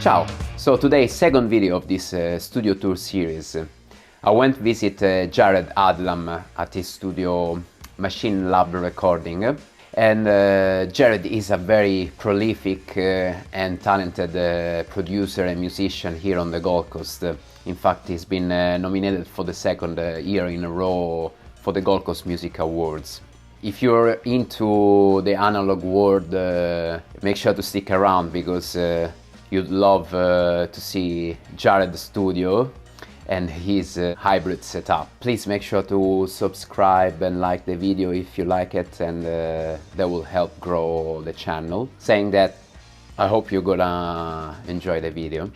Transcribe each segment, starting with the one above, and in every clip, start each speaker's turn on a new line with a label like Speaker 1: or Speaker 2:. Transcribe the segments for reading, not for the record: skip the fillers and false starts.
Speaker 1: Ciao! So today's second video of this studio tour series. I went to visit Jared Adlam at his studio Machine Lab Recording, and Jared is a very prolific and talented producer and musician here on the Gold Coast. In fact, he's been nominated for the second year in a row for the Gold Coast Music Awards. If you're into the analog world, make sure to stick around because you'd love to see Jared's studio and his hybrid setup. Please make sure to subscribe and like the video if you like it, and that will help grow the channel. Saying that, I hope you're gonna enjoy the video.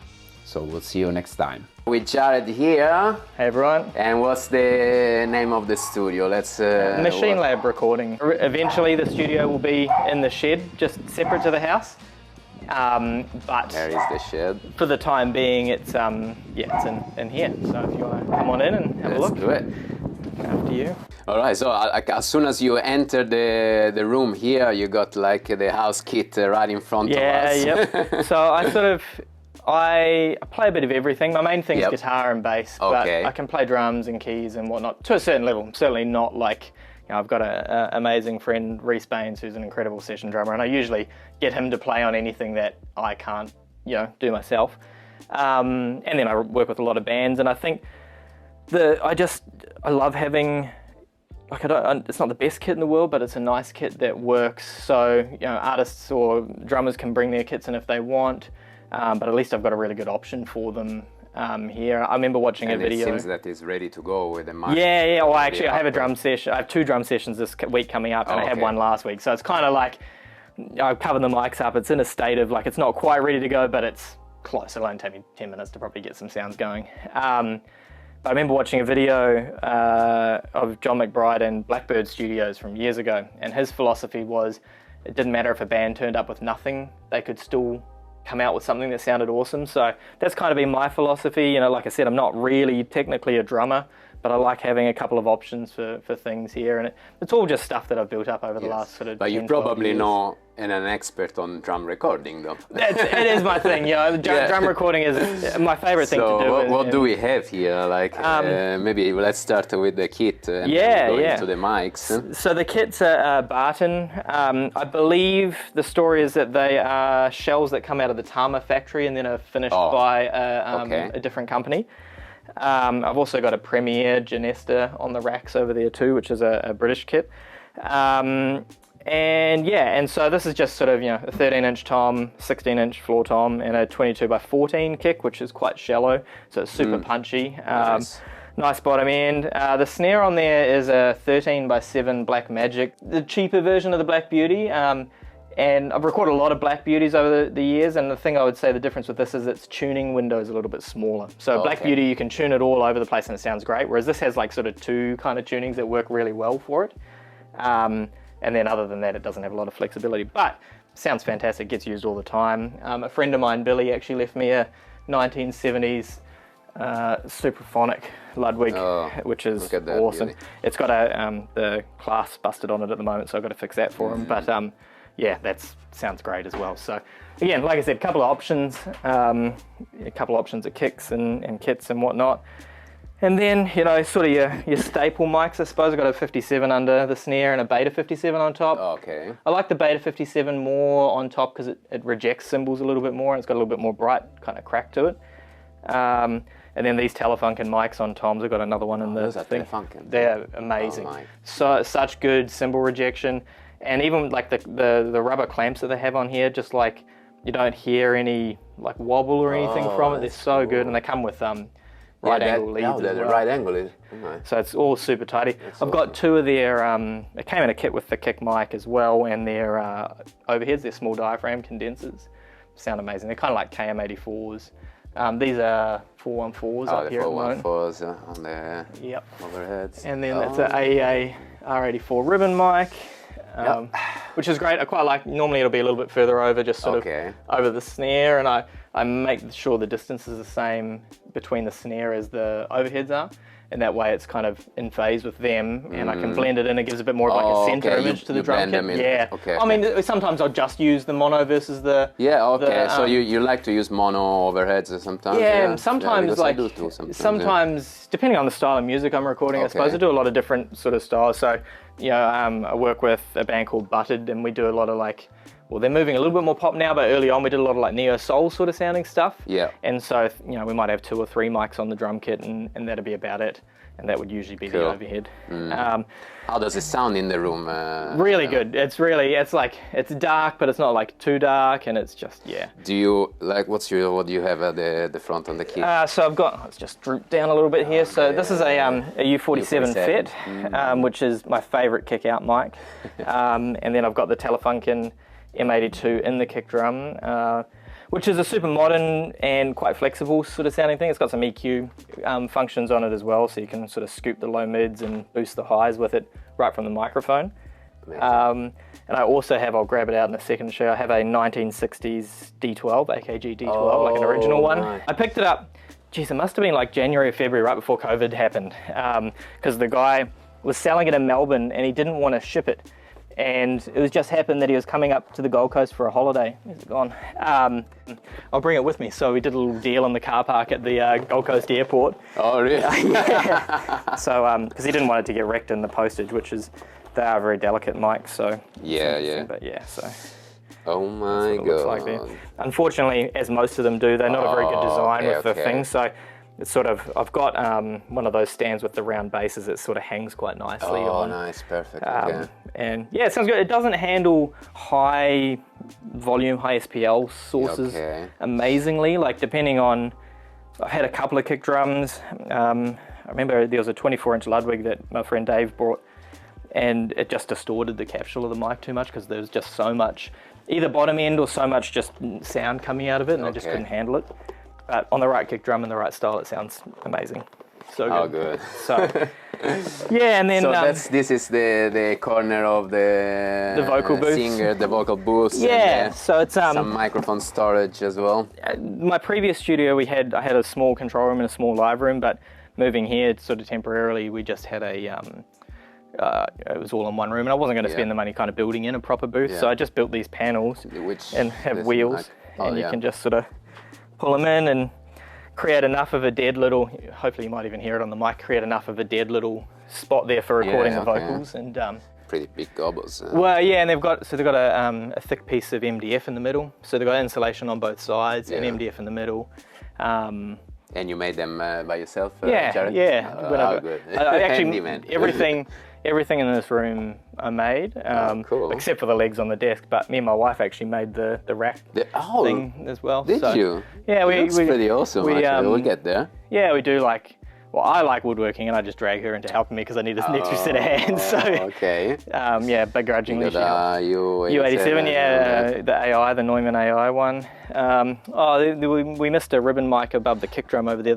Speaker 1: So we'll see you next time. With Jared here.
Speaker 2: Hey everyone.
Speaker 1: And what's the name of the studio? Let's
Speaker 2: Machine Lab Recording. Eventually the studio will be in the shed, just separate to the house. But
Speaker 1: there is the shed.
Speaker 2: For the time being, it's it's in here. So if you want to come on in and have a look.
Speaker 1: Let's do it.
Speaker 2: After you.
Speaker 1: All right. So as soon as you enter the room here, you got like the house kit right in front of us.
Speaker 2: Yep. So I play a bit of everything. My main thing is guitar and bass, but I can play drums and keys and whatnot to a certain level. Certainly not like, I've got an amazing friend, Reese Baines, who's an incredible session drummer, and I usually get him to play on anything that I can't, do myself. And then I work with a lot of bands, and I think I love having, it's not the best kit in the world, but it's a nice kit that works. So, artists or drummers can bring their kits in if they want. But at least I've got a really good option for them here. I remember watching a video.
Speaker 1: It seems that it's ready to go with the mic.
Speaker 2: Yeah. Well, actually, I have a drum session. I have 2 drum sessions this week coming up, and I had one last week. So it's kind of like I've covered the mics up. It's in a state of like it's not quite ready to go, but it's close. It'll only take me 10 minutes to probably get some sounds going. But I remember watching a video of John McBride and Blackbird Studios from years ago, and his philosophy was it didn't matter if a band turned up with nothing, they could still come out with something that sounded awesome. So that's kind of been my philosophy. Like I said, I'm not really technically a drummer, but I like having a couple of options for things here, and it's all just stuff that I've built up over the last sort of 10,
Speaker 1: But you probably know and an expert on drum recording, though.
Speaker 2: It is my thing. Drum recording is my favorite thing to do.
Speaker 1: So what do we have here? Like maybe let's start with the kit and go into the mics.
Speaker 2: So the kit's a Barton. I believe the story is that they are shells that come out of the Tama factory and then are finished by a different company. I've also got a Premier Genesta on the racks over there too, which is a British kit. And so this is just sort of, a 13-inch tom, 16-inch floor tom, and a 22x14 kick, which is quite shallow, so it's super punchy. Nice bottom end. The snare on there is a 13x7 Black Magic, the cheaper version of the Black Beauty. And I've recorded a lot of Black Beauties over the years, and the thing I would say the difference with this is its tuning window is a little bit smaller. So Black Beauty, you can tune it all over the place and it sounds great, whereas this has like sort of 2 kind of tunings that work really well for it. And then other than that, it doesn't have a lot of flexibility, but sounds fantastic, gets used all the time. A friend of mine, Billy, actually left me a 1970s Superphonic Ludwig, which is awesome. Beauty. It's got the clasp busted on it at the moment, so I've got to fix that for him. But yeah, that sounds great as well. So again, like I said, a couple of options of kicks and kits and whatnot. And then, sort of your staple mics, I suppose. I've got a 57 under the snare and a Beta 57 on top.
Speaker 1: Okay.
Speaker 2: I like the Beta 57 more on top because it rejects cymbals a little bit more, and it's got a little bit more bright kind of crack to it. And then these Telefunken mics on toms. I've got another one in the thing.
Speaker 1: Telefunken?
Speaker 2: They're amazing. Such good cymbal rejection. And even like the rubber clamps that they have on here, just like you don't hear any like wobble or anything from it. They're so good, and they come with right angle leads as well.
Speaker 1: The right angle is.
Speaker 2: So it's all super tidy. I've got 2 of their, it came in a kit with the kick mic as well, and their overheads, their small diaphragm condensers. Sound amazing. They're kind of like KM84s. These are 414s up here at the moment.
Speaker 1: 414s on the overheads.
Speaker 2: And then that's an AEA R84 ribbon mic. Which is great. I quite like, normally it'll be a little bit further over, just sort of over the snare, and I make sure the distance is the same between the snare as the overheads are. and that way it's kind of in phase with them, and I can blend it in. It gives a bit more of like a center image to the drum kit. Yeah.
Speaker 1: Okay.
Speaker 2: I mean, sometimes I'll just use the mono versus the.
Speaker 1: Yeah. Okay. So you like to use mono overheads sometimes?
Speaker 2: Yeah. And sometimes
Speaker 1: I do too,
Speaker 2: sometimes depending on the style of music I'm recording, I suppose I do a lot of different sort of styles. So I work with a band called Buttered, and we do a lot of like. Well, they're moving a little bit more pop now, but early on we did a lot of like neo soul sort of sounding stuff.
Speaker 1: Yeah.
Speaker 2: And so we might have 2 or 3 mics on the drum kit, and that'd be about it. And that would usually be the overhead.
Speaker 1: How does it sound in the room?
Speaker 2: Really good. It's dark, but it's not like too dark, and it's just
Speaker 1: Do you like what do you have at the front on the kit?
Speaker 2: So let's just droop down a little bit here. So this is a U47 FET, which is my favorite kick out mic. And then I've got the Telefunken M82 in the kick drum, which is a super modern and quite flexible sort of sounding thing. It's got some EQ functions on it as well, so you can sort of scoop the low mids and boost the highs with it right from the microphone. And I also have, I'll grab it out in a second to show you, I have a 1960s D12, AKG D12, like an original one. Nice. I picked it up, geez, it must have been like January or February, right before COVID happened, because the guy was selling it in Melbourne and he didn't want to ship it. And it was just happened that he was coming up to the Gold Coast for a holiday. Where's it gone? I'll bring it with me. So we did a little deal in the car park at the Gold Coast airport.
Speaker 1: Oh, really?
Speaker 2: Yeah. So, because he didn't want it to get wrecked in the postage, they are very delicate mics. So
Speaker 1: yeah.
Speaker 2: But yeah, so.
Speaker 1: Oh my God.
Speaker 2: Like there. Unfortunately, as most of them do, they're not a very good design with the thing. So. It's sort of, I've got one of those stands with the round bases that sort of hangs quite nicely on. Oh,
Speaker 1: nice, perfect.
Speaker 2: And yeah, it sounds good. It doesn't handle high volume, high SPL sources amazingly. Like depending on, I've had a couple of kick drums. I remember there was a 24-inch Ludwig that my friend Dave brought, and it just distorted the capsule of the mic too much because there was just so much, either bottom end or so much just sound coming out of it, and I just couldn't handle it. But on the right kick drum and the right style, it sounds amazing. So good.
Speaker 1: Oh, good.
Speaker 2: So, yeah, and then...
Speaker 1: So this is the corner of the
Speaker 2: vocal booth.
Speaker 1: Singer, the vocal booth.
Speaker 2: Yeah, so it's...
Speaker 1: some microphone storage as well.
Speaker 2: My previous studio, I had a small control room and a small live room, but moving here sort of temporarily, we just had a... it was all in one room, and I wasn't going to spend the money kind of building in a proper booth, so I just built these panels and have wheels, and you can just sort of pull them in and create enough of a dead little, hopefully you might even hear it on the mic, create enough of a dead little spot there for recording the vocals. And
Speaker 1: pretty big gobbles.
Speaker 2: Well, yeah, and they've got a thick piece of MDF in the middle, so they've got insulation on both sides and MDF in the middle.
Speaker 1: And you made them by yourself,
Speaker 2: Jared? Yeah.
Speaker 1: Oh, good.
Speaker 2: I actually, everything in this room I made,
Speaker 1: cool.
Speaker 2: except for the legs on the desk. But me and my wife actually made the rack thing as well.
Speaker 1: Did you?
Speaker 2: Yeah,
Speaker 1: That's pretty awesome. We'll get there.
Speaker 2: Yeah, we do like. Well, I like woodworking, and I just drag her into helping me because I need an extra set of hands. So, yeah, begrudgingly.
Speaker 1: The
Speaker 2: U87, the AI, the Neumann AI one. We missed a ribbon mic above the kick drum over there.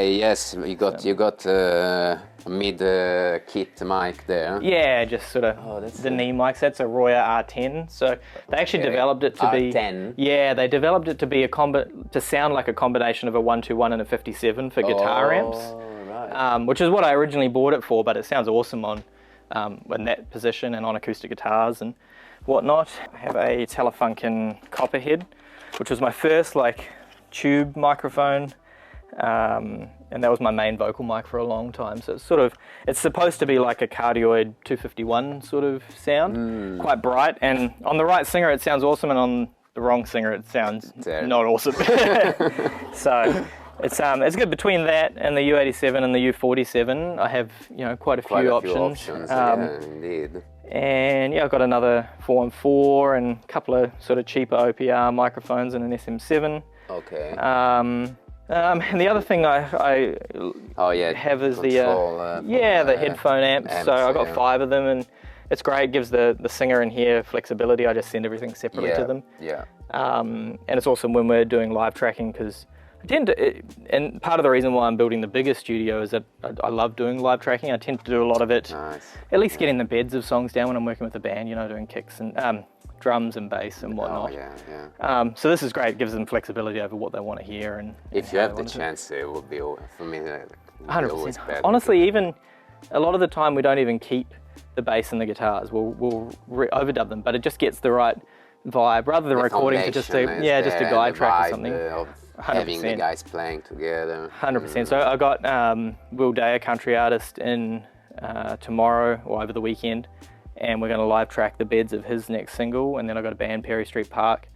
Speaker 1: Yes, you got a mid-kit mic there.
Speaker 2: Yeah, just sort of the knee mics. That's a Roya R10. So they actually developed it to be
Speaker 1: R10.
Speaker 2: Yeah, they developed it to be to sound like a combination of a 121 and a 57 for guitar amps. Right. Which is what I originally bought it for, but it sounds awesome on in that position and on acoustic guitars and whatnot. I have a Telefunken Copperhead, which was my first like tube microphone. And that was my main vocal mic for a long time. So it's supposed to be like a cardioid 251 sort of sound, quite bright. And on the right singer, it sounds awesome, and on the wrong singer, it sounds not awesome. So it's good. Between that and the U87 and the U47, I have quite a few options.
Speaker 1: Yeah, indeed.
Speaker 2: And yeah, I've got another 414 and a couple of sort of cheaper OPR microphones and an SM7.
Speaker 1: Okay.
Speaker 2: And the other thing I have is the headphone amps. So I've got 5 of them, and it's great. It gives the singer in here flexibility. I just send everything separately to them.
Speaker 1: Yeah.
Speaker 2: And it's awesome when we're doing live tracking because I tend to, and part of the reason why I'm building the bigger studio is that I love doing live tracking. I tend to do a lot of it, at least getting the beds of songs down when I'm working with a band, doing kicks and drums and bass and whatnot. So this is great. It gives them flexibility over what they want to hear. And
Speaker 1: if you have the chance, it would be, for me,
Speaker 2: 100%. Honestly, even a lot of the time we don't even keep the bass and the guitars. We'll overdub them, but it just gets the right vibe rather than recording to just a guide track or something. 100%.
Speaker 1: Having the guys playing together.
Speaker 2: 100%. So I got Will Day, a country artist, in tomorrow or over the weekend, and we're going to live track the beds of his next single, and then I got a band, Perry Street Park,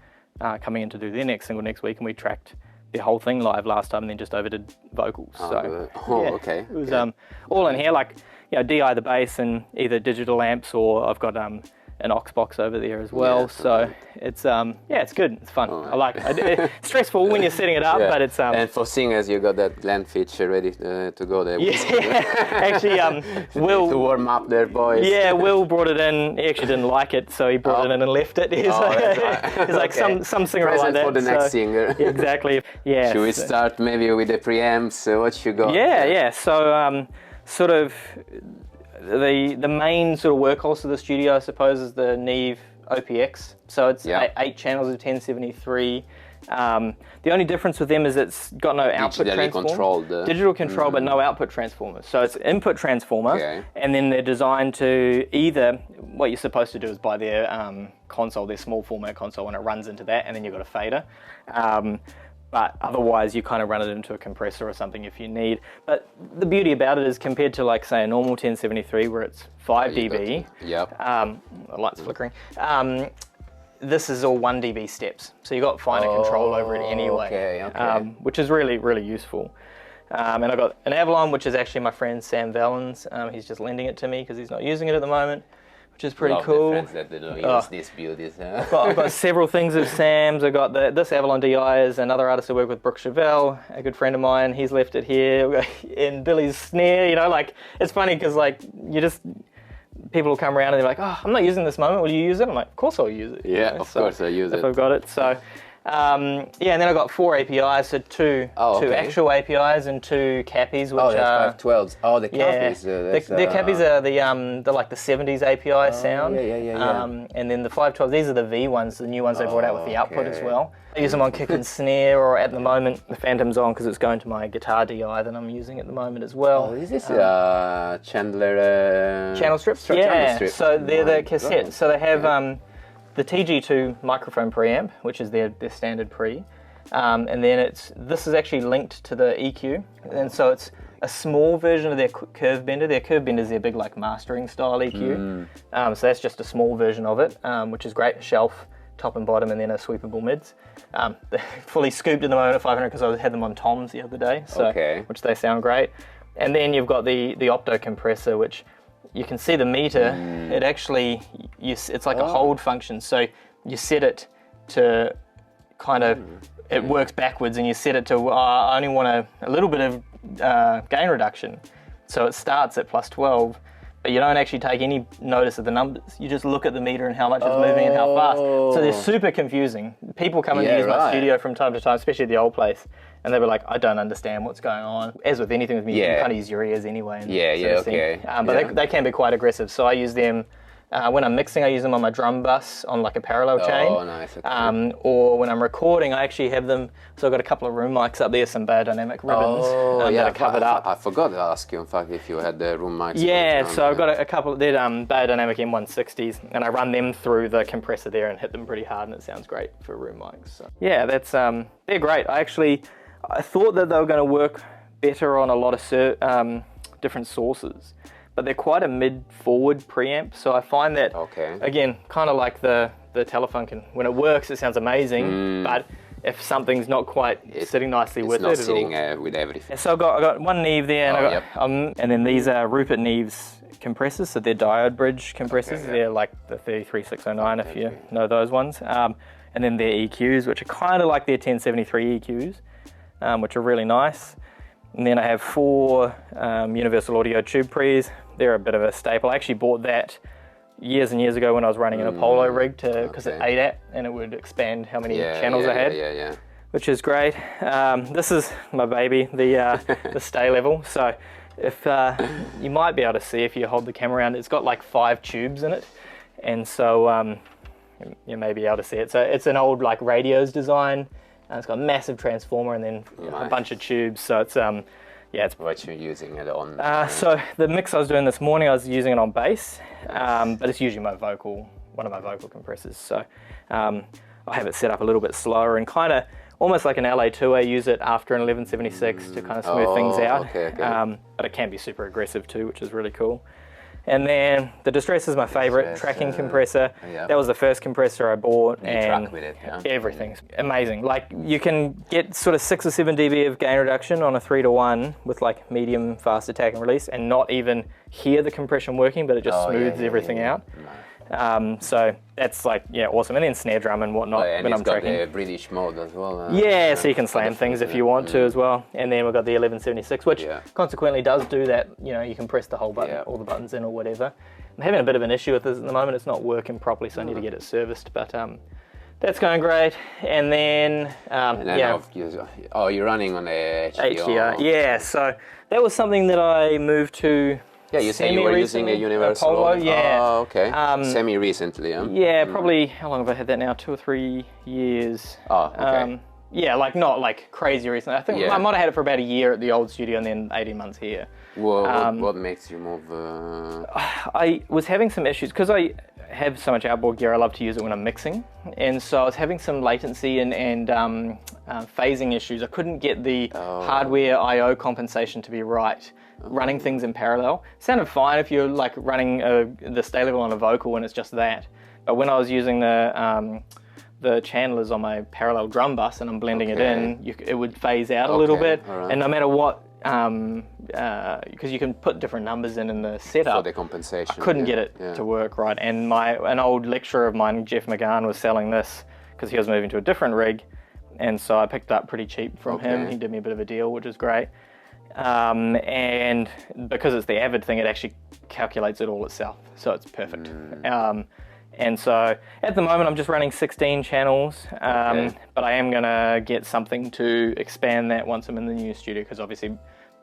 Speaker 2: coming in to do their next single next week, and we tracked the whole thing live last time and then just overdid vocals.
Speaker 1: Okay.
Speaker 2: It was all in here, like, you know, DI the bass and either digital amps, or I've got an aux box over there as well. So it's it's good. It's fun. I like it. It's stressful when you're setting it up, but it's
Speaker 1: and for singers, you got that land feature ready to go there.
Speaker 2: Actually, Will
Speaker 1: to warm up their voice.
Speaker 2: Yeah, Will brought it in. He actually didn't like it, so he brought it in and left it. He's like some singer
Speaker 1: present
Speaker 2: like that.
Speaker 1: For the next singer.
Speaker 2: Exactly. Yeah.
Speaker 1: Should we start maybe with the preamps? What you got?
Speaker 2: Yeah. So sort of. The main sort of workhorse of the studio, I suppose, is the Neve OPX. So it's 8 channels of 1073. The only difference with them is it's got no output transformer. Digital control, but no output transformer. So it's input transformer, and then they're designed to either, what you're supposed to do is buy their console, their small format console, and it runs into that, and then you've got a fader. But otherwise you kind of run it into a compressor or something if you need. But the beauty about it is, compared to, like, say, a normal 1073 where it's 5 dB, the light's flickering, this is all 1 dB steps. So you've got finer control over it anyway, which is really, really useful. And I've got an Avalon, which is actually my friend Sam Valens. He's just lending it to me because he's not using it at the moment, which is pretty cool.
Speaker 1: Friends that they don't use these beauties.
Speaker 2: I've got several things of Sam's. I've got this Avalon DI is another artist I work with, Brooke Chevelle, a good friend of mine. He's left it here. In Billy's snare, you know, like, it's funny because, like, people will come around and they're like, oh, I'm not using this moment, will you use it? I'm like, of course I'll use it.
Speaker 1: Yeah, of course I use it.
Speaker 2: If I've got it. So, and then I've got 4 APIs, so two actual APIs and 2 cappies, which are
Speaker 1: 512s. Oh, the cappies.
Speaker 2: The cappies are the like the 70s API sound. And then the 512s, these are the V ones, the new ones they brought out with the output as well. I use them on kick and snare, or at the moment the Phantom's on because it's going to my guitar DI that I'm using at the moment as well.
Speaker 1: Oh, is this Chandler
Speaker 2: channel strips?
Speaker 1: Channel strip.
Speaker 2: So they're the cassettes. So they have the TG2 microphone preamp, which is their standard pre, and then this is actually linked to the EQ, and so it's a small version of their curve bender. Their curve bender is their big, like, mastering style EQ, so that's just a small version of it, which is great. Shelf, top and bottom, and then a sweepable mids. They're fully scooped at the moment at 500 because I had them on toms the other day, so which they sound great. And then you've got the opto compressor, which you can see the meter. It actually, it's like a hold function. So you set it to kind of, it works backwards, and you set it to, I only want a little bit of gain reduction. So it starts at +12, but you don't actually take any notice of the numbers. You just look at the meter and how much it's moving and how fast. So they're super confusing. People come in to use my studio from time to time, especially at the old place, and they were like, I don't understand what's going on. As with anything with music, you kind of use your ears anyway. And But they can be quite aggressive. So I use them, when I'm mixing, I use them on my drum bus on, like, a parallel chain.
Speaker 1: Oh, nice. Okay.
Speaker 2: Or when I'm recording, I actually have them, so I've got a couple of room mics up there, some biodynamic ribbons that are covered up.
Speaker 1: I forgot to ask you, in fact, if you had the room mics.
Speaker 2: Yeah, so I've got a couple, they're biodynamic M160s, and I run them through the compressor there and hit them pretty hard, and it sounds great for room mics. So. Yeah, that's they're great. I thought that they were going to work better on a lot of different sources, but they're quite a mid-forward preamp, so I find that, again, kind of like the Telefunken, when it works it sounds amazing, but if something's not quite sitting nicely with it,
Speaker 1: it's not sitting with everything.
Speaker 2: So I got one Neve there, and and then these are Rupert Neve's compressors, so they're diode bridge compressors. They're like the 33609 if you know those ones, and then their EQs, which are kind of like their 1073 EQs, which are really nice. And then I have 4 Universal Audio tube pre's. They're a bit of a staple. I actually bought that years and years ago when I was running in a Polo rig because it ADAT and it would expand how many channels I had, which is great. This is my baby, the stay level. So if you might be able to see if you hold the camera around, it's got like 5 tubes in it, and so you may be able to see it. So it's an old, like, radios design. It's got a massive transformer and then a bunch of tubes, so it's yeah, it's
Speaker 1: what you're using it on.
Speaker 2: so the mix I was doing this morning, I was using it on bass, but it's usually one of my vocal compressors. So I have it set up a little bit slower and kind of almost like an LA2. I use it after an 1176 to kind of smooth things out.
Speaker 1: Okay.
Speaker 2: But it can be super aggressive too, which is really cool. And then the Distress is my favorite tracking compressor.
Speaker 1: Yeah.
Speaker 2: That was the first compressor I bought, and
Speaker 1: track with it, yeah?
Speaker 2: everything's amazing. Like you can get sort of 6 or 7 dB of gain reduction on a 3-to-1 with like medium fast attack and release, and not even hear the compression working, but it just smooths everything out. So that's like, yeah, awesome. And then snare drum and whatnot when I'm tracking.
Speaker 1: The British mode as well.
Speaker 2: Yeah, so you can slam things if you want to as well. And then we've got the 1176, which consequently does do that. You know, you can press the whole button, all the buttons in or whatever. I'm having a bit of an issue with this at the moment. It's not working properly, so I need to get it serviced. But that's going great. And then,
Speaker 1: you're running on a
Speaker 2: HDR. Yeah, so that was something that I moved to.
Speaker 1: Yeah, you say you were using a universal.
Speaker 2: Apollo, yeah.
Speaker 1: Oh, okay. Semi-recently, huh?
Speaker 2: Yeah, probably, how long have I had that now? 2 or 3 years.
Speaker 1: Oh, okay.
Speaker 2: Yeah, like not like crazy recently. I think I might have had it for about a year at the old studio and then 18 months here.
Speaker 1: Well, what makes you move?
Speaker 2: I was having some issues because I have so much outboard gear. I love to use it when I'm mixing, and so I was having some latency and phasing issues. I couldn't get the hardware I/O compensation to be right. Running things in parallel sounded fine if you're like running the stay level on a vocal and it's just that. But when I was using the channelers on my parallel drum bus and I'm blending it in, it would phase out a little bit. And no matter what, because you can put different numbers in the setup,
Speaker 1: for the compensation,
Speaker 2: I couldn't get it to work right. And an old lecturer of mine, Jeff McGahn, was selling this because he was moving to a different rig, and so I picked it up pretty cheap from him. He did me a bit of a deal, which is great. And because it's the Avid thing, it actually calculates it all itself, so it's perfect. And so at the moment I'm just running 16 channels, but I am gonna get something to expand that once I'm in the new studio, because obviously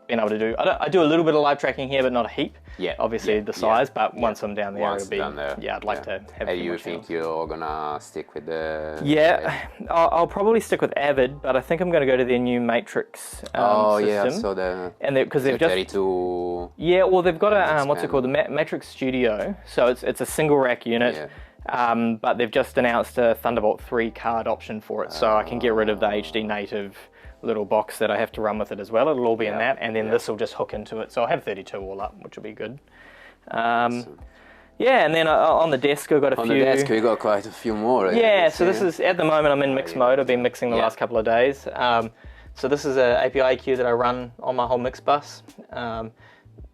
Speaker 2: being able to do, I do a little bit of live tracking here, but not a heap. Obviously the size, but once I'm down there, it'll be, I'd like to have.
Speaker 1: And you think you're gonna stick with the?
Speaker 2: I'll probably stick with Avid, but I think I'm gonna go to their new Matrix system.
Speaker 1: So
Speaker 2: because they've just
Speaker 1: 32.
Speaker 2: Yeah, well they've got a what's it called, the Matrix Studio. So it's a single rack unit. But they've just announced a Thunderbolt 3 card option for it, so I can get rid of the HD native little box that I have to run with it as well. It'll all be in that, and then this will just hook into it. So I'll have 32 all up, which will be good. Yeah, and then on the desk I've got a few.
Speaker 1: On the desk we got quite a few more.
Speaker 2: So this is, at the moment I'm in mix mode. I've been mixing the last couple of days. So this is an API EQ that I run on my whole mix bus.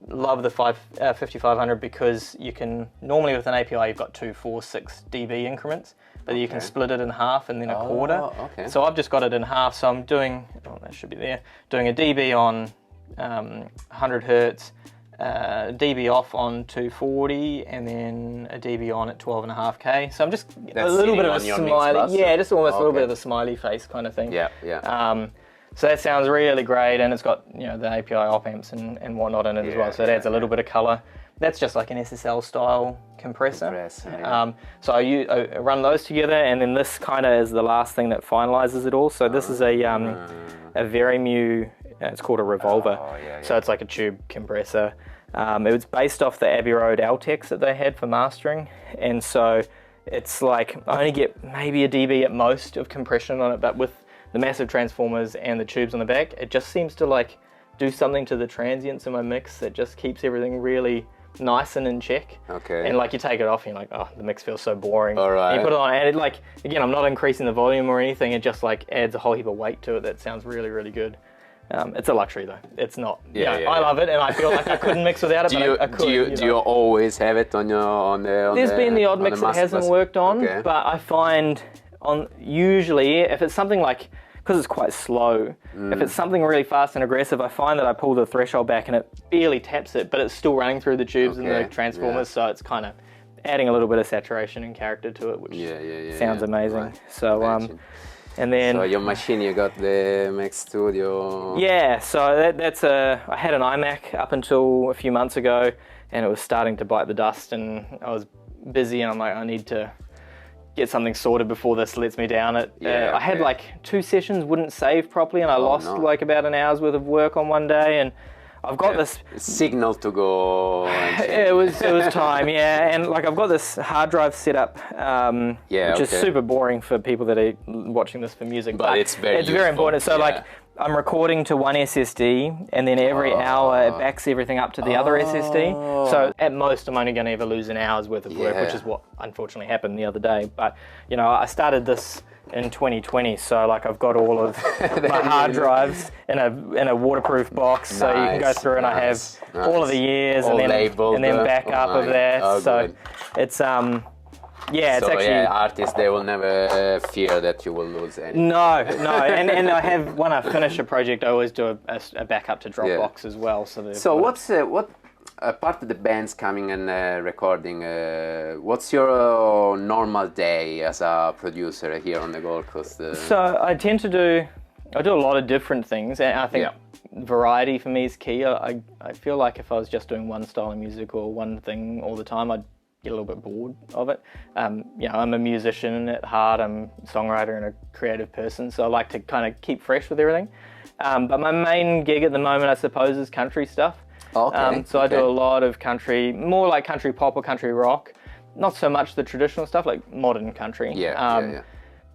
Speaker 2: Love the 5500 because you can, normally with an API you've got 2, 4, 6 dB increments, but you can split it in half and then a quarter. So I've just got it in half, so I'm doing, that should be there, doing a dB on 100 hertz, dB off on 240, and then a dB on at 12.5K. So I'm just a little bit of a smiley, just almost a little bit of a smiley face kind of thing. So that sounds really great, and it's got, you know, the API op amps and whatnot in it as well, so it adds a little bit of color. That's just like an SSL style compressor. So I run those together, and then this kind of is the last thing that finalizes it all. So this is a Verimu, it's called a Revolver. So it's like a tube compressor. It was based off the Abbey Road Altex that they had for mastering, and so it's like I only get maybe a dB at most of compression on it, but with the massive transformers and the tubes on the back, it just seems to like do something to the transients in my mix that just keeps everything really nice and in check. And like you take it off and you're like, oh, the mix feels so boring. And you put it on, and it, like, again, I'm not increasing the volume or anything, it just like adds a whole heap of weight to it that sounds really, really good. It's a luxury though. It's not. I love it, and I feel like I couldn't mix without it. But I could. Do
Speaker 1: you always have it on your
Speaker 2: There's been the odd mix that hasn't worked on, but I find usually if it's something like, because it's quite slow, if it's something really fast and aggressive, I find that I pull the threshold back and it barely taps it, but it's still running through the tubes and the transformers, so it's kind of adding a little bit of saturation and character to it, which sounds amazing. So and then,
Speaker 1: so your machine, you got the Mac Studio.
Speaker 2: So that's I had an iMac up until a few months ago, and it was starting to bite the dust, and I was busy, and I'm like, I need to get something sorted before this lets me down. I had
Speaker 1: okay.
Speaker 2: like 2 sessions wouldn't save properly, and I lost
Speaker 1: no.
Speaker 2: like about an hour's worth of work on one day, and I've got this
Speaker 1: signal to go. And
Speaker 2: it was time, yeah, and like I've got this hard drive set up, which is super boring for people that are watching this for music,
Speaker 1: but it's very
Speaker 2: important. So like I'm recording to one SSD, and then every hour it backs everything up to the other SSD. So at most I'm only going to ever lose an hour's worth of work, which is what unfortunately happened the other day. But you know, I started this in 2020, so like I've got all of my hard drives in a waterproof box, so you can go through, and I have all of the years all and then backup of that. So good. It's it's actually
Speaker 1: artists, they will never fear that you will lose anything.
Speaker 2: No, and I have, when I finish a project, I always do a backup to Dropbox as well. So
Speaker 1: what's what? Apart of the bands coming and recording, what's your normal day as a producer here on the Gold Coast?
Speaker 2: So I do a lot of different things, and I think variety for me is key. I feel like if I was just doing one style of music or one thing all the time, I'd get a little bit bored of it. You know, I'm a musician at heart, I'm a songwriter and a creative person, so I like to kind of keep fresh with everything. But my main gig at the moment, I suppose, is country stuff. So I do a lot of country, more like country pop or country rock, not so much the traditional stuff, like modern country.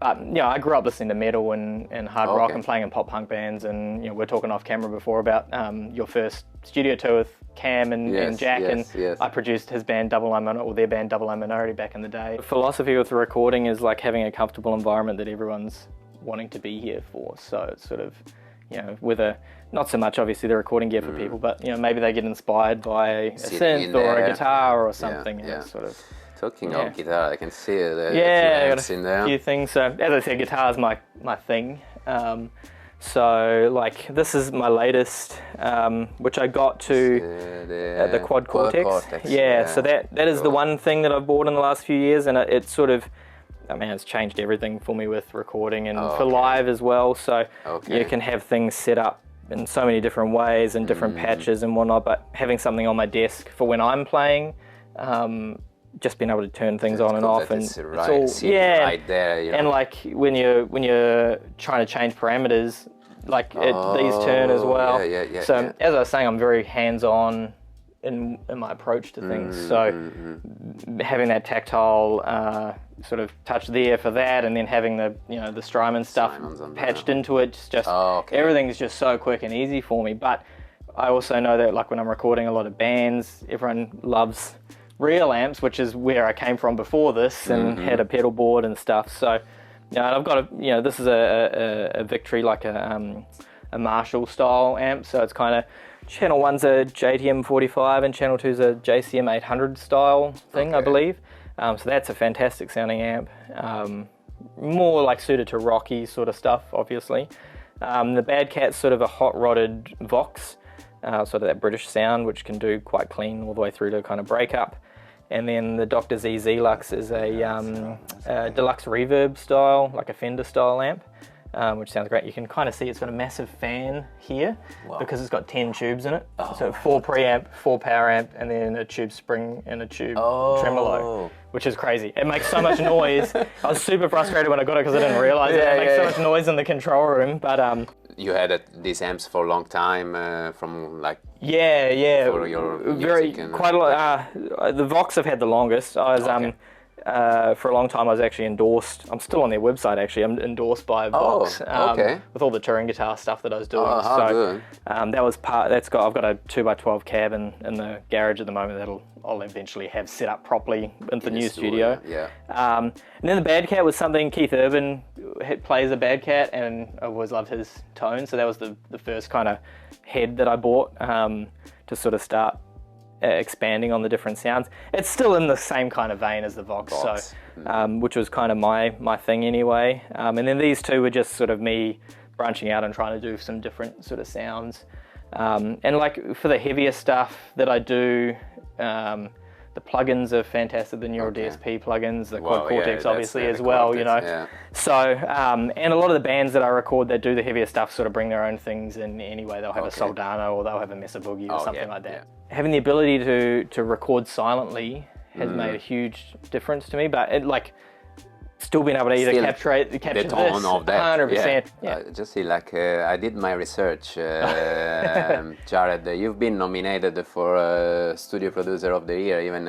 Speaker 2: But you know, I grew up listening to metal and hard rock and playing in pop punk bands, and you know, we're talking off camera before about your first studio tour with Cam and Jack, and I produced his band Double I Minority, or their band Double I Minority back in the day. The philosophy with the recording is like having a comfortable environment that everyone's wanting to be here for. So it's sort of, you know, not so much obviously the recording gear for people, but you know, maybe they get inspired by a synth or a guitar or something. And it's sort of
Speaker 1: talking of guitar, I can see the
Speaker 2: amps
Speaker 1: in there.
Speaker 2: A few things. So as I said, guitar is my thing. So like this is my latest, which I got to the Quad Cortex. So that is the one thing that I've bought in the last few years, and it's sort of, I mean, it's changed everything for me with recording and for live as well. So you can have things set up in so many different ways and different patches and whatnot, but having something on my desk for when I'm playing, just being able to turn things on and off, and it's all
Speaker 1: right there, you know.
Speaker 2: And like when you're trying to change parameters, like these turn as well. So as I was saying, I'm very hands-on in my approach to things. So having that tactile sort of touch there for that, and then having the Strymon stuff patched into it, just everything's just so quick and easy for me. But I also know that like when I'm recording a lot of bands, everyone loves real amps, which is where I came from before this, and had a pedal board and stuff. So and I've got this is a Victory, like a Marshall style amp. So it's kind of, channel 1's a JTM 45 and channel 2's a JCM 800 style thing, I believe. So that's a fantastic sounding amp. More like suited to rocky sort of stuff, obviously. The Bad Cat's sort of a hot rodded Vox, sort of that British sound, which can do quite clean all the way through to kind of break up. And then the Dr. Z Lux is a deluxe reverb style, like a Fender style amp, which sounds great. You can kind of see it's got a massive fan here because it's got 10 tubes in it. So 4 preamp, 4 power amp, and then a tube spring and a tube tremolo, which is crazy. It makes so much noise. I was super frustrated when I got it because I didn't realize it makes so much noise in the control room. But
Speaker 1: you had these amps for a long time, from like for your music
Speaker 2: quite a lot. The Vox I've had the longest. I was for a long time I was actually endorsed. I'm still on their website actually. I'm endorsed by Vox with all the touring guitar stuff that I was doing. That was part. I've got a 2x12 cab in the garage at the moment that'll I'll eventually have set up properly in the new studio. And then the Bad Cat was something Keith Urban plays a Bad Cat, and I always loved his tone. So that was the first kind of head that I bought to sort of start expanding on the different sounds. It's still in the same kind of vein as the Vox. So which was kind of my thing anyway. And then these two were just sort of me branching out and trying to do some different sort of sounds. And like for the heavier stuff that I do, the plugins are fantastic, the Neural DSP plugins, the Quad Cortex obviously as well, you know. So, and a lot of the bands that I record that do the heavier stuff sort of bring their own things in anyway. They'll have a Soldano or they'll have a Mesa Boogie or something like that. Having the ability to record silently has made a huge difference to me, but still been able to either capture
Speaker 1: the
Speaker 2: this,
Speaker 1: tone of that.
Speaker 2: 100%. Yeah.
Speaker 1: Just see, like, I did my research. Jared, you've been nominated for Studio Producer of the Year, even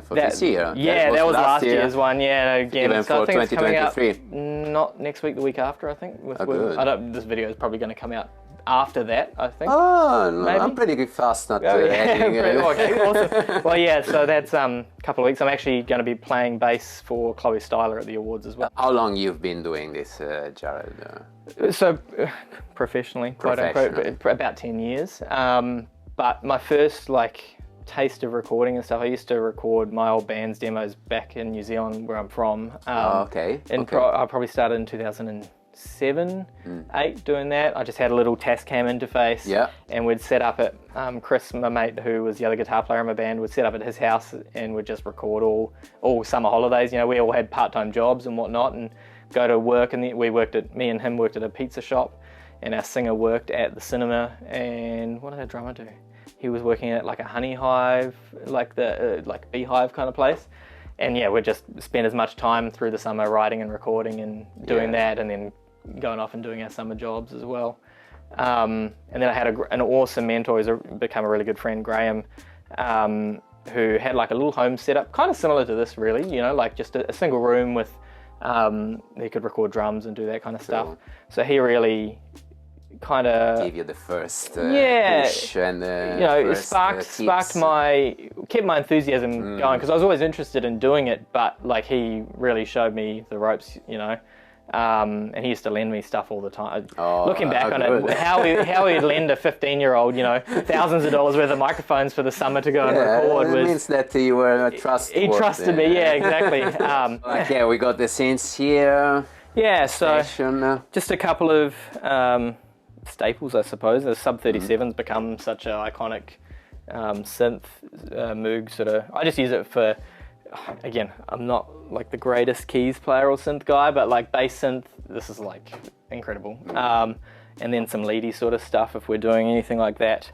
Speaker 1: for this year.
Speaker 2: Yeah, that was last year's one. Yeah, again,
Speaker 1: even
Speaker 2: so
Speaker 1: for
Speaker 2: I think it's coming out
Speaker 1: 2023.
Speaker 2: not next week, the week after. I think.
Speaker 1: Good.
Speaker 2: This video is probably going to come out after that, I think.
Speaker 1: Oh, no,
Speaker 2: Maybe?
Speaker 1: I'm pretty fast at
Speaker 2: editing.
Speaker 1: editing.
Speaker 2: Okay, awesome. Well, yeah, so that's a couple of weeks. I'm actually going to be playing bass for Chloe Styler at the awards as well.
Speaker 1: How long you've been doing this, Jared?
Speaker 2: So, professionally, quote unquote, about 10 years. But my first, like, taste of recording and stuff, I used to record my old band's demos back in New Zealand, where I'm from.
Speaker 1: Okay.
Speaker 2: I probably started in 2007, 8 doing that. I just had a little Tascam interface, and we'd set up at Chris, my mate, who was the other guitar player in my band, would set up at his house and would just record all summer holidays. You know, we all had part-time jobs and whatnot, and go to work, and me and him worked at a pizza shop, and our singer worked at the cinema. And what did our drummer do? He was working at like a honey hive, like the like beehive kind of place. And yeah, we'd just spend as much time through the summer writing and recording and doing that, and then going off and doing our summer jobs as well. And then I had an awesome mentor who's become a really good friend, Graham, who had like a little home setup, kind of similar to this really, you know, like just a single room with, he could record drums and do that kind of stuff. So he really kind of
Speaker 1: gave you the first push and
Speaker 2: you know, it kept my enthusiasm going, because I was always interested in doing it, but like he really showed me the ropes, you know. And he used to lend me stuff all the time. Looking back on it, how he'd lend a 15-year-old, you know, thousands of dollars worth of microphones for the summer to go and record.
Speaker 1: It means that you were trustworthy.
Speaker 2: He trusted me, yeah, exactly.
Speaker 1: Okay, we got the scenes here.
Speaker 2: Yeah, so just a couple of staples, I suppose. The Sub 37's become such an iconic synth Moog sort of. I just use it for, again, I'm not like the greatest keys player or synth guy, but like bass synth, this is like incredible. And then some leady sort of stuff if we're doing anything like that.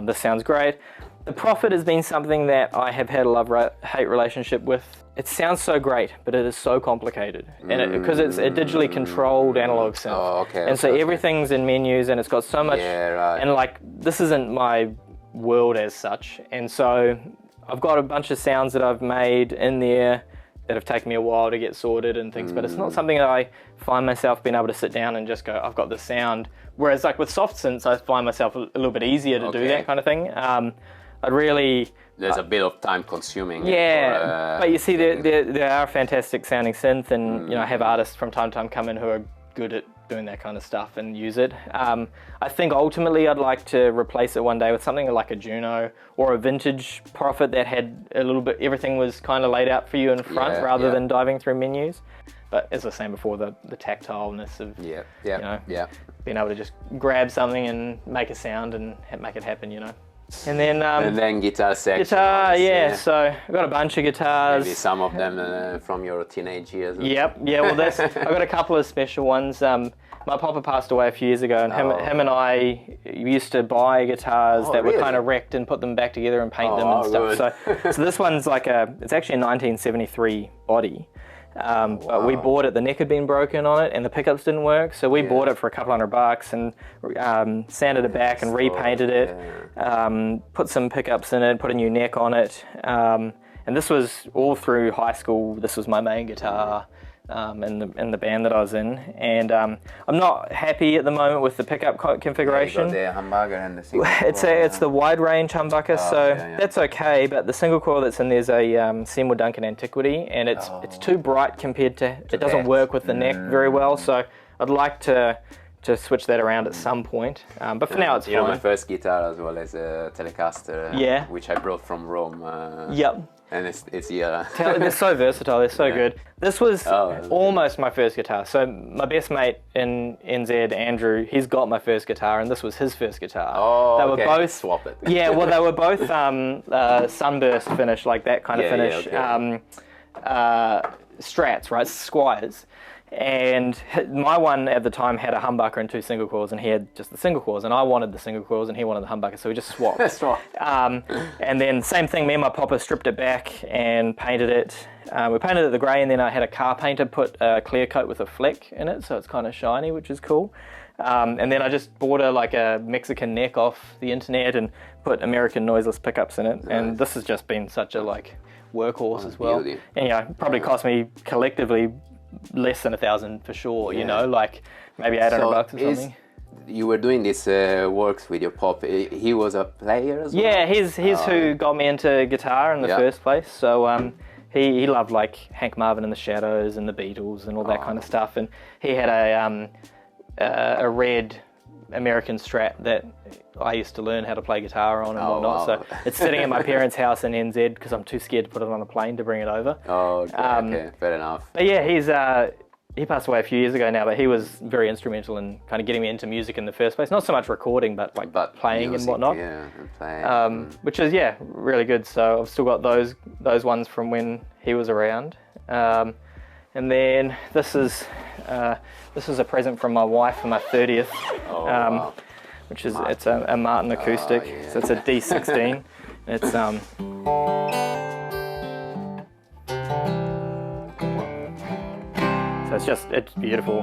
Speaker 2: This sounds great. The Prophet has been something that I have had a love-hate relationship with. It sounds so great, but it is so complicated, and because it's a digitally controlled analog synth, and so everything's in menus, and it's got so much, and like this isn't my world as such, and so I've got a bunch of sounds that I've made in there that have taken me a while to get sorted and things, but it's not something that I find myself being able to sit down and just go, I've got this sound. Whereas like with soft synths, I find myself a little bit easier to do that kind of thing. There's
Speaker 1: a bit of time consuming.
Speaker 2: Yeah, but you see, there are fantastic sounding synth, and you know, I have artists from time to time come in who are good at doing that kind of stuff and use it. I think ultimately I'd like to replace it one day with something like a Juno or a vintage Prophet that had a little bit, everything was kind of laid out for you in front rather than diving through menus. But as I was saying before, the tactileness of you know, being able to just grab something and make a sound and make it happen, you know. And then
Speaker 1: guitar section.
Speaker 2: So I've got a bunch of guitars.
Speaker 1: Maybe some of them from your teenage years.
Speaker 2: Yep, yeah, well I've got a couple of special ones. My papa passed away a few years ago, and him and I used to buy guitars that were kind of wrecked and put them back together and paint them and stuff. So this one's like it's actually a 1973 body. But we bought it, the neck had been broken on it and the pickups didn't work, so we bought it for a couple $100 and sanded it back and repainted it, put some pickups in it, put a new neck on it, and this was all through high school. This was my main guitar in the band that I was in, and I'm not happy at the moment with the pickup configuration.
Speaker 1: The humbucker and the single
Speaker 2: it's the wide range humbucker, that's okay, but the single coil that's in there's a Seymour Duncan Antiquity, and it's too bright compared to it doesn't work with the neck very well, so I'd like to switch that around at some point, but for now it's fine.
Speaker 1: My first guitar as well as a Telecaster, which I brought from Rome. And it's
Speaker 2: they're so versatile, they're so good. This was almost my first guitar. So my best mate in NZ, Andrew, he's got my first guitar, and this was his first guitar. They were both
Speaker 1: swap it.
Speaker 2: Yeah, well they were both sunburst finish, like that kind of finish. Strats, right? Squires. And my one at the time had a humbucker and 2 single coils, and he had just the single coils, and I wanted the single coils and he wanted the humbucker, so we just swapped. And then same thing, me and my popper stripped it back and painted it. We painted it the grey, and then I had a car painter put a clear coat with a fleck in it, so it's kind of shiny, which is cool. And then I just bought a Mexican neck off the internet and put American noiseless pickups in it. Nice. And this has just been such a workhorse as well. Beauty. And probably cost me collectively less than $1,000 for sure. You know, maybe $800 or something.
Speaker 1: You were doing this works with your pop. He was a player as well?
Speaker 2: Yeah, he's who got me into guitar in the first place. So he loved Hank Marvin and the Shadows and the Beatles and all that kind of stuff. And he had a red American Strat that I used to learn how to play guitar on and whatnot. Wow. So it's sitting at my parents' house in NZ because I'm too scared to put it on a plane to bring it over.
Speaker 1: Oh, okay, okay. Fair enough.
Speaker 2: But yeah, he passed away a few years ago now, but he was very instrumental in kind of getting me into music in the first place. Not so much recording, but playing music, and whatnot. Yeah, and playing. Which is really good. So I've still got those ones from when he was around. And then this is a present from my wife for my 30th, wow. Which is it's a Martin acoustic. Yeah. So it's a D16. It's so it's beautiful.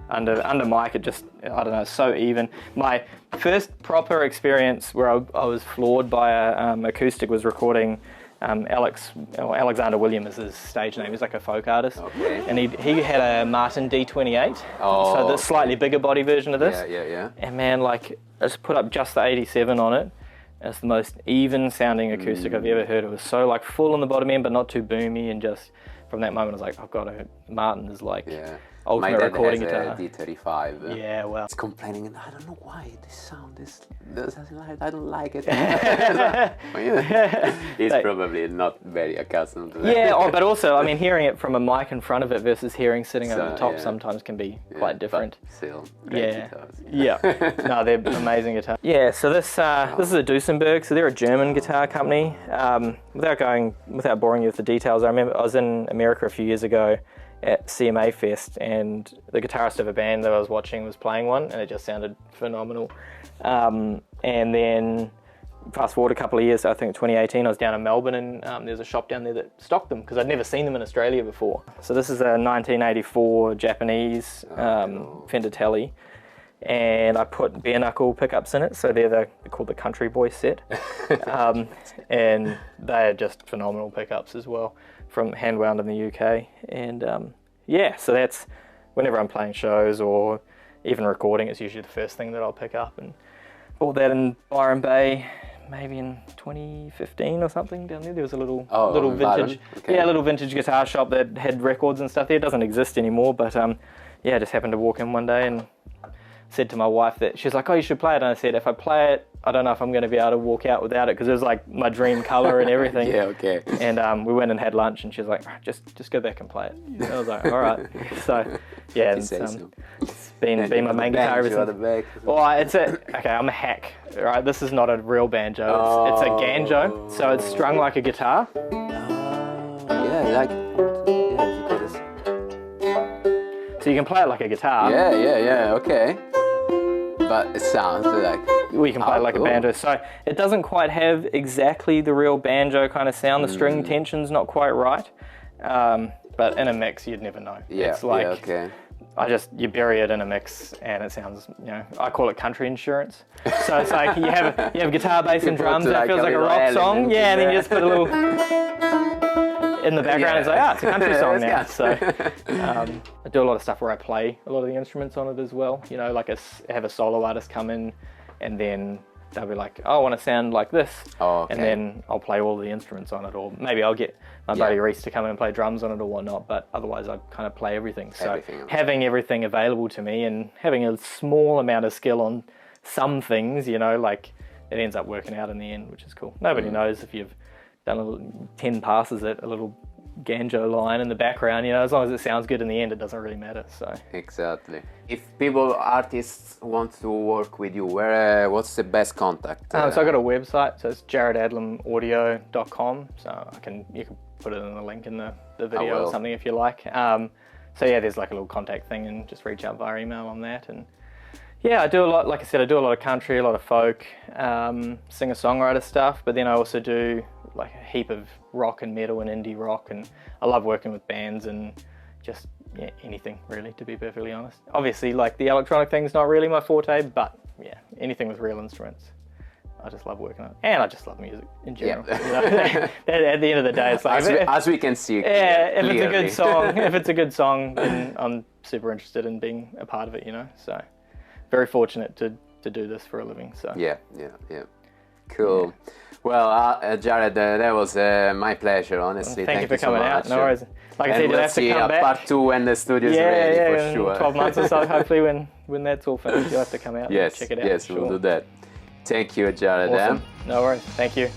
Speaker 2: Under mic, it just, I don't know, so even. My first proper experience where I was floored by a acoustic was recording Alexander William is his stage name. He's like a folk artist. Okay. And he had a Martin D28. So the slightly bigger body version of this.
Speaker 1: Yeah.
Speaker 2: And man, I just put up just the 87 on it. And it's the most even sounding acoustic I've ever heard. It was so full on the bottom end, but not too boomy. And just from that moment, I was like, I've got to. Martin is ultimate recording guitar.
Speaker 1: My dad has a D35.
Speaker 2: Yeah, well.
Speaker 1: He's complaining, and I don't know why this sound is. I don't like it. He's probably not very accustomed to that.
Speaker 2: Yeah, but also, I mean, hearing it from a mic in front of it versus hearing sitting over the top sometimes can be quite different.
Speaker 1: But still, great guitars.
Speaker 2: Yeah. No, they're amazing guitars. Yeah, so this is a Duesenberg. So they're a German guitar company. Without boring you with the details, I remember I was in America a few years ago at CMA Fest, and the guitarist of a band that I was watching was playing one, and it just sounded phenomenal. And then fast forward a couple of years, I think 2018, I was down in Melbourne, and there's a shop down there that stocked them because I'd never seen them in Australia before. So this is a 1984 Japanese Fender Tele, and I put bare knuckle pickups in it, so they're called the Country Boy set. And they're just phenomenal pickups as well, from hand wound in the UK. And so that's whenever I'm playing shows or even recording, it's usually the first thing that I'll pick up. And bought that in Byron Bay maybe in 2015 or something. Down there was a little vintage little vintage guitar shop that had records and stuff there. It doesn't exist anymore, but I just happened to walk in one day and said to my wife that she's like, oh, you should play it. And I said, if I play it, I don't know if I'm going to be able to walk out without it, because it was my dream color and everything.
Speaker 1: Yeah, okay.
Speaker 2: And we went and had lunch, and she was like, just go back and play it. And I was like, all right. So yeah, it's been my main guitar ever since. Well, I'm a hack. Right, this is not a real banjo. It's a ganjo, so it's strung like a guitar. So you can play it like a guitar.
Speaker 1: Yeah, okay. But it sounds
Speaker 2: well, you can play it like a banjo. So it doesn't quite have exactly the real banjo kind of sound. The string tension's not quite right. But in a mix, you'd never know.
Speaker 1: Yeah,
Speaker 2: it's you bury it in a mix, and it sounds, I call it country insurance. So it's like you have guitar, bass, and drums, and it feels like a rock song. Yeah, and then you just put a little in the background. It's like, it's a country song now. So I do a lot of stuff where I play a lot of the instruments on it as well. Have a solo artist come in, and then they'll be like, oh, I want to sound like this. Oh, okay. And then I'll play all the instruments on it, or maybe I'll get my buddy Reese to come in and play drums on it or whatnot, but otherwise I kind of play everything. So having everything available to me and having a small amount of skill on some things, it ends up working out in the end, which is cool. Nobody knows if you've done 10 passes at a little Ganjo line in the background, as long as it sounds good in the end, it doesn't really matter. So
Speaker 1: exactly. If artists want to work with you, what's the best contact?
Speaker 2: So I got a website, so it's jaredadlamaudio.com. So you can put it in the link in the video or something if you like. So yeah, there's like a little contact thing, and just reach out via email on that. And yeah, I do a lot, like I said, I do a lot of country, a lot of folk, singer-songwriter stuff, but then I also do like a heap of rock and metal and indie rock, and I love working with bands and just anything really, to be perfectly honest. Obviously, like the electronic thing's not really my forte, but yeah, anything with real instruments. I just love working on it, and I just love music in general.
Speaker 1: Yeah.
Speaker 2: You know? At the end of the day, it's like
Speaker 1: as we can see.
Speaker 2: Yeah, if
Speaker 1: clearly.
Speaker 2: it's a good song, then I'm super interested in being a part of it. You know, so very fortunate to do this for a living. So
Speaker 1: Yeah. Cool. Yeah. Well, Jared, that was my pleasure, honestly.
Speaker 2: Thank you for
Speaker 1: so
Speaker 2: coming
Speaker 1: much.
Speaker 2: out. No worries. Like I said, you'll have to come back.
Speaker 1: Part 2 when the studio's ready, for
Speaker 2: in
Speaker 1: sure.
Speaker 2: 12 months or so, hopefully when that's all finished, you'll have to come out and check it out.
Speaker 1: Yes, we'll do that. Thank you, Jared.
Speaker 2: Awesome. No worries. Thank you.